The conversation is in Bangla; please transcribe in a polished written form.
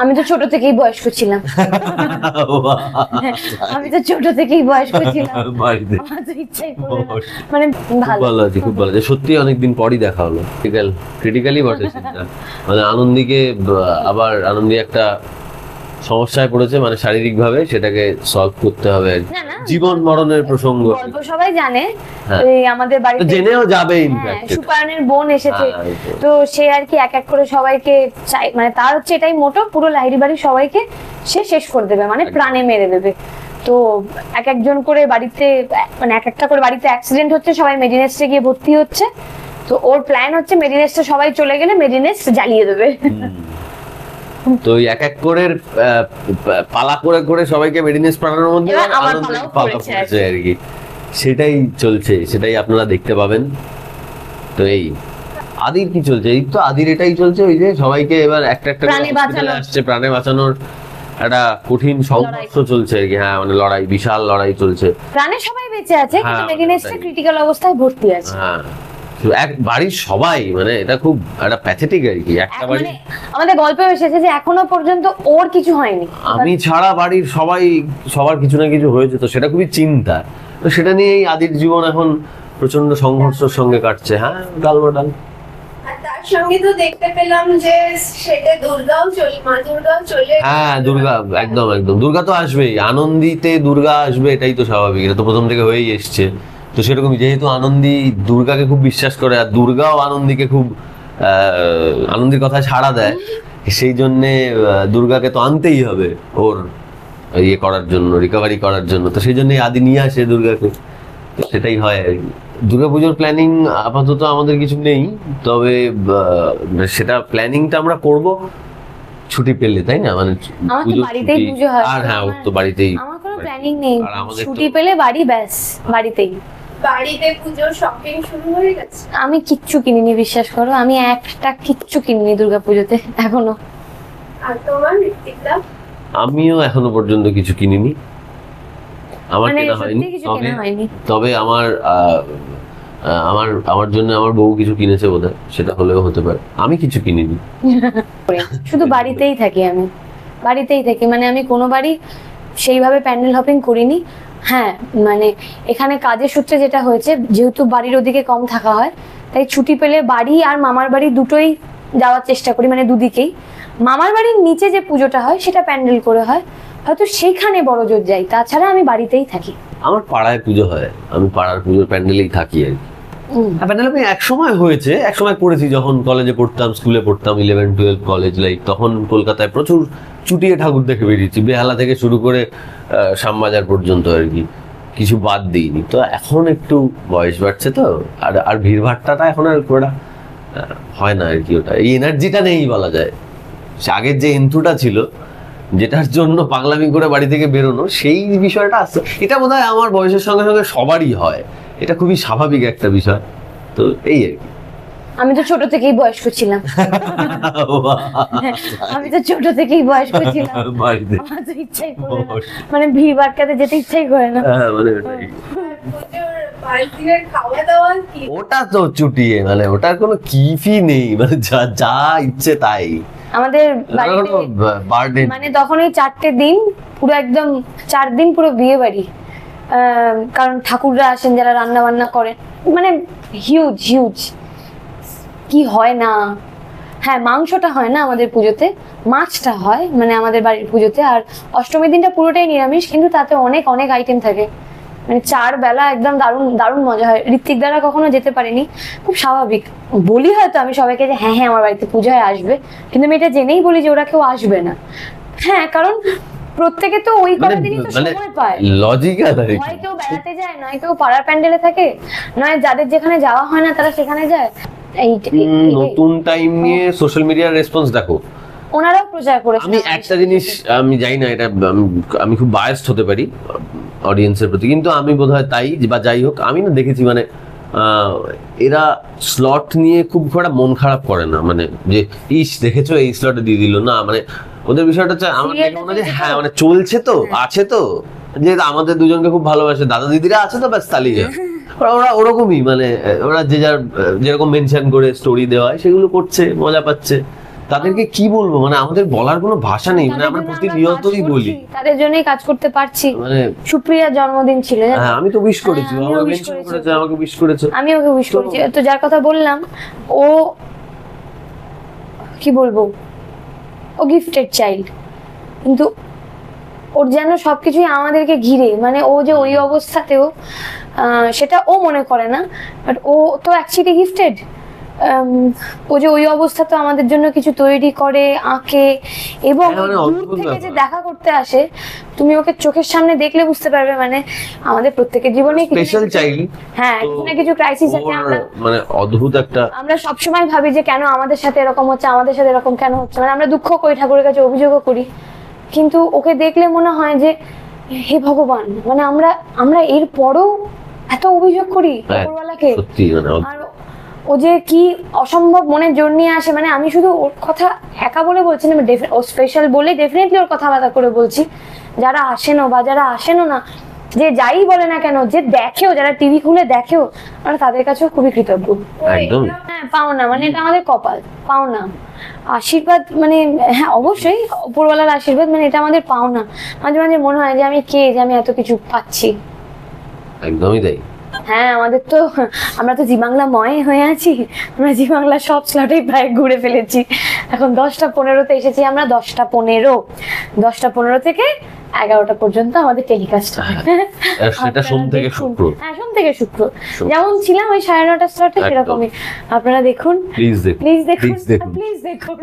আমি তো ছোট থেকেই বয়স্ক ছিলাম। আমি তো ছোট থেকেই বয়স্ক ছিলাম, মানে ভালো আছে, খুব ভালো আছে। সত্যি অনেকদিন পরই দেখা হলো। ক্রিটিক্যালি বটে সেটা, মানে আনন্দীকে আবার আনন্দী একটা সমস্যায় পড়েছে, মানে শারীরিক ভাবে, সেটাকে সলভ করতে হবে। জীবন মরণের প্রসঙ্গ গল্প সবাই জানে, আমাদের বাড়িতে জেনেও যাবে। সুপায়নের বোন এসেছে, তো সে আর কি এক এক করে সবাইকে, মানে তার হচ্ছে এটাই মোটো, পুরো লাহিড়ী বাড়ির সবাইকে সে শেষ করে দেবে, মানে প্রাণে মেরে দেবে। তো এক একজন করে বাড়িতে, মানে এক একটা করে বাড়িতে অ্যাক্সিডেন্ট হচ্ছে, সবাই মেডিনেস্টে গিয়ে ভর্তি হচ্ছে। তো ওর প্ল্যান হচ্ছে মেডিনেস্টে সবাই চলে গেলে মেডিনেস্ট জ্বালিয়ে দেবে। তো এক এক করে পালা করে করে সবাইকে মেডিনেস পালানোর মধ্যে আর কি, সেটাই চলছে, সেটাই আপনারা দেখতে পাবেন। তো এই আদির কি চলছে? এই তো আদির এটাই চলছে, ওই যে সবাইকে এবার একটা একটা আসছে, প্রাণে বাঁচানোর একটা কঠিন সংঘর্ষ চলছে আর কি। হ্যাঁ, মানে লড়াই, বিশাল লড়াই চলছে। প্রাণে সবাই বেঁচে আছে, কিন্তু মেডিনেসে ক্রিটিক্যাল অবস্থায় ভর্তি আছে। হ্যাঁ, এক বাড়ির সবাই, মানে এটা খুব একটা প্যাথেটিক আর কি। একটা বাড়ি, আমাদের গল্পে এসেছে যে এখনো পর্যন্ত ওর কিছু হয়নি, আমি ছাড়া বাড়ির সবাই, সবার কিছু না কিছু হয়েছে, তো সেটা খুবই চিন্তা। তো সেটা নিয়েই আদির জীবন এখন প্রচন্ড সংঘর্ষের সঙ্গে কাটছে। হ্যাঁ, গালবাটাল। তার সঙ্গে তো দেখতে পেলাম যে সেটা দুর্গাও চলে, মা দুর্গাও চলে। হ্যাঁ, দুর্গা, একদম একদম, দুর্গা তো আসবেই। আনন্দীতে দুর্গা আসবে, এটাই তো স্বাভাবিক, এটা তো প্রথম থেকে হয়েই এসছে। তো সেরকম, যেহেতু আনন্দী দুর্গাকে খুব বিশ্বাস করে, আর দুর্গাও আনন্দীকে খুব আনন্দীর কথায় সাড়া দেয়, সেই জন্যে দুর্গাকে তো আনতেই হবে ওর ইয়ে করার জন্য, রিকভারি করার জন্য। তো সেই জন্যই আদি নিয়ে আসে দুর্গাকে, সেটাই হয় আর কি। দুর্গাপুজোর প্ল্যানিং আপাতত আমাদের কিছু নেই, তবে সেটা প্ল্যানিংটা আমরা করব ছুটি পেলে, তাই না? মানে পুজো হয়, আর হ্যাঁ, ওর তো বাড়িতেই, আমার কোনো প্ল্যানিং নেই, ছুটি পেলে বাড়ি, ব্যাস বাড়িতেই। বাড়িতে পুজোর শপিং শুরু হয়ে গেছে? আমি কিচ্ছু কিনিনি, বিশ্বাস করো, আমি একটা কিচ্ছু কিনিনি দুর্গাপুজোতে এখনো। আর তোমার ঋত্বিকদা? আমিও এখনো পর্যন্ত কিছু কিনিনি, আমার কেনা হয়নি। তবে আমার আমার জন্য আমার বউ কিছু কিনেছে বোধহয়, সেটা হলেও হতে পারে। আমি কিছু কিনিনি, শুধু বাড়িতেই থাকি, আমি বাড়িতেই থাকি, মানে আমি কোনো বাড়ি সেইভাবে প্যান্ডেল হপিং করিনি। হ্যাঁ, মানে এখানে কাজের সূত্রে যেটা হয়েছে, যেহেতু বাড়ির ওদিকে কম থাকা হয়, তাই ছুটি পেলে বাড়ি আর মামার বাড়ি দুটোই যাওয়ার চেষ্টা করি, মানে দুদিকেই। মামার বাড়ির নিচে যে পুজোটা হয় সেটা প্যান্ডেল করে হয়, হয়তো সেইখানে বড় জোর যাই, তাছাড়া আমি বাড়িতেই থাকি। আমার পাড়ায় পুজো হয়, আমি পাড়ার পুজোর প্যান্ডেলেই থাকি আর কি। প্যান্ডেল আমি এক সময় হয়েছে, এক সময় করেছি, যখন কলেজে পড়তাম, স্কুলে পড়তাম, 11-12 কলেজ লাইফ, তখন কলকাতায় প্রচুর চুটিয়ে ঠাকুর দেখে বেরিয়েছি, বেহালা থেকে শুরু করে শ্যামবাজার পর্যন্ত আর কি, কিছু বাদ দিইনি। তো এখন একটু বয়স বাড়ছে, তো আর ভিড়ভাট্টাটা এখন আর ওটা হয় না আর কি, ওটা এই এনার্জিটা নেই বলা যায়। আগের যে এন্থুটা ছিল, যেটার জন্য পাগলামি করে বাড়ি থেকে বেরোনো, সেই বিষয়টা আসছে। এটা বোধহয় আমার বয়সের সঙ্গে সঙ্গে সবারই হয়, এটা খুবই স্বাভাবিক একটা বিষয়। তো এই আর কি। আমি তো ছোট থেকেই বয়স্ক ছিলাম, আমি তো ছোট থেকেই বয়স্ক ছিলাম, মানে ভিড় ভাট্টাতে যেতে ইচ্ছাই করে না। ওটা তো চুটিয়ে, মানে ওটার কোনো কিফই নেই, মানে যা ইচ্ছে তাই। আমাদের মানে তখন ওই 4টে দিন পুরো একদম, 4 দিন পুরো বিয়ে বাড়ি, কারণ ঠাকুররা আসেন যারা রান্না বান্না করেন, মানে হিউজ হিউজ। কি হয় না, হ্যাঁ, মাংসটা হয় না আমাদের পুজোতে, মাছটা হয় মানে আমাদের বাড়ির পুজোতে। আর অষ্টমীর দিনটা পুরোটাই নিরামিষ, কিন্তু তাতে অনেক অনেক আইটেম থাকে, মানে 4 বেলা একদম দারুণ দারুণ মজা হয়। ঋত্বিক দ্বারা কখনো যেতে পারিনি, খুব স্বাভাবিক। বলি হয়তো আমি সবাইকে যে হ্যাঁ হ্যাঁ আমার বাড়িতে পূজায় আসবে, কিন্তু আমি এটা জেনেই বলি যে ওরা কেউ আসবে না। হ্যাঁ, কারণ প্রত্যেকে তো ওই কটা দিনই তো সময় পায়, লজিক্যাল। হয় কেউ বেড়াতে যায়, নয় কেউ পাড়ার প্যান্ডেলে থাকে, নয় যাদের যেখানে যাওয়া হয় না তারা সেখানে যায়। নতুন টাইম নিয়ে সোশ্যাল মিডিয়ার রেসপন্স দেখো, ওনারাও প্রচার করেছে। আমি একটা জিনিস, আমি জানি না, এটা আমি খুব বায়াসড হতে পারি অডিয়েন্সের প্রতি, কিন্তু আমি বোধহয় তাই, বা যাই হোক, আমি না দেখেছি, মানে এরা স্লট নিয়ে খুব একটা মন খারাপ করে না, মানে যে ইস দেখেছো এই স্লটে দিয়ে দিল না, মানে ওদের বিষয়টা হচ্ছে আমার মনে হয় যে হ্যাঁ, মানে চলছে তো, আছে তো, যে আমাদের দুজনকে খুব ভালোবাসে, দাদা দিদিরা আছে তো, ব্যাস তালিকা। ওরা ওরকমই, মানে ওরা যে যার যেরকম মেনশন করে স্টোরি দেওয়া হয় সেগুলো করছে, মজা পাচ্ছে, তাদেরকে কি বলবো, মানে আমাদের বলার কোনো ভাষা নেই, মানে আমরা প্রতিনিয়তই বলি, তাদের জন্যই কাজ করতে পারছি। মানে সুপ্রিয়ার জন্মদিন ছিল, হ্যাঁ আমি তো উইশ করেছি, আমিও আমাকে wish মেনশন করেছি। করেছে, আমাকে উইশ করেছে। আমি ওকে উইশ করেছি। তো যার কথা বললাম, ও কি বলবো, ও গিফটেড চাইল্ড, কিন্তু ওর যেন সবকিছুই আমাদেরকে ঘিরে, মানে ও যে ওই অবস্থাতেও সেটা ও মনে করে না, বাট ও তো অ্যাকচুয়ালি গিফটেড। ও যে ওই অবস্থাতে আমাদের জন্য কিছু তৈরি করে, আঁকে, এবং হ্যাঁ, মানে দূর অদ্ভুত থেকে যে ব্যাপার। দেখা করতে আসে, তুমি ওকে চোখের সামনে দেখলে বুঝতে পারবে, মানে আমাদের প্রত্যেকের জীবনে কিছু না স্পেশাল কিছু- চাইল্ড, হ্যাঁ, কিছু না কিছু ক্রাইসিস আছে। আমরা মানে অদ্ভুত একটা, আমরা সবসময় ভাবি যে কেন আমাদের সাথে এরকম হচ্ছে, আমাদের সাথে এরকম কেন হচ্ছে, মানে আমরা দুঃখ করি, ঠাকুরের কাছে অভিযোগও করি, কিন্তু ওকে দেখলে মনে হয় যে হে ভগবান, মানে আমরা এর পরও এত অভিযোগ করি উপরওয়ালাকে। সত্যি মানে আর ও যে কি অসম্ভব মনের জোর নিয়ে আসে, মানে আমি শুধু ওর কথা একা বলে বলছি না, ও স্পেশাল বলে ডেফিনেটলি ওর কথা আলাদা করে বলছি। যারা আসেনও বা যারা আসেনও না, যে যাই বলে না কেন, যে দেখেও, যারা টিভি খুলে দেখেও, আমরা তাদের কাছেও খুবই কৃতজ্ঞ। একদম হ্যাঁ, পাওনা, মানে এটা আমাদের কপাল, পাওনা, আশীর্বাদ, মানে হ্যাঁ অবশ্যই উপরওয়ালার আশীর্বাদ, মানে এটা আমাদের পাওনা। মাঝে মাঝে মনে হয় যে আমি কে, যে আমি এত কিছু পাচ্ছি। একদমই তাই। হ্যাঁ, আমাদের তো, আমরা তো জি বাংলা ময় হয়ে আছি, আমরা জি বাংলা সব স্লটেই প্রায় ঘুরে ফেলেছি। এখন 10:15-তে এসেছি আমরা, 10:15 থেকে 11টা পর্যন্ত আমাদের টেলিকাস্ট হয়। আর সেটা সোম থেকে শুক্র। হ্যাঁ, সোম থেকে শুক্র, যেমন ছিলাম ওই 9:30 স্লটে, একদম। সেরকমই আপনারা দেখুন, প্লিজ দেখুন, প্লিজ দেখুন, প্লিজ দেখুন। প্লিজ দেখুন।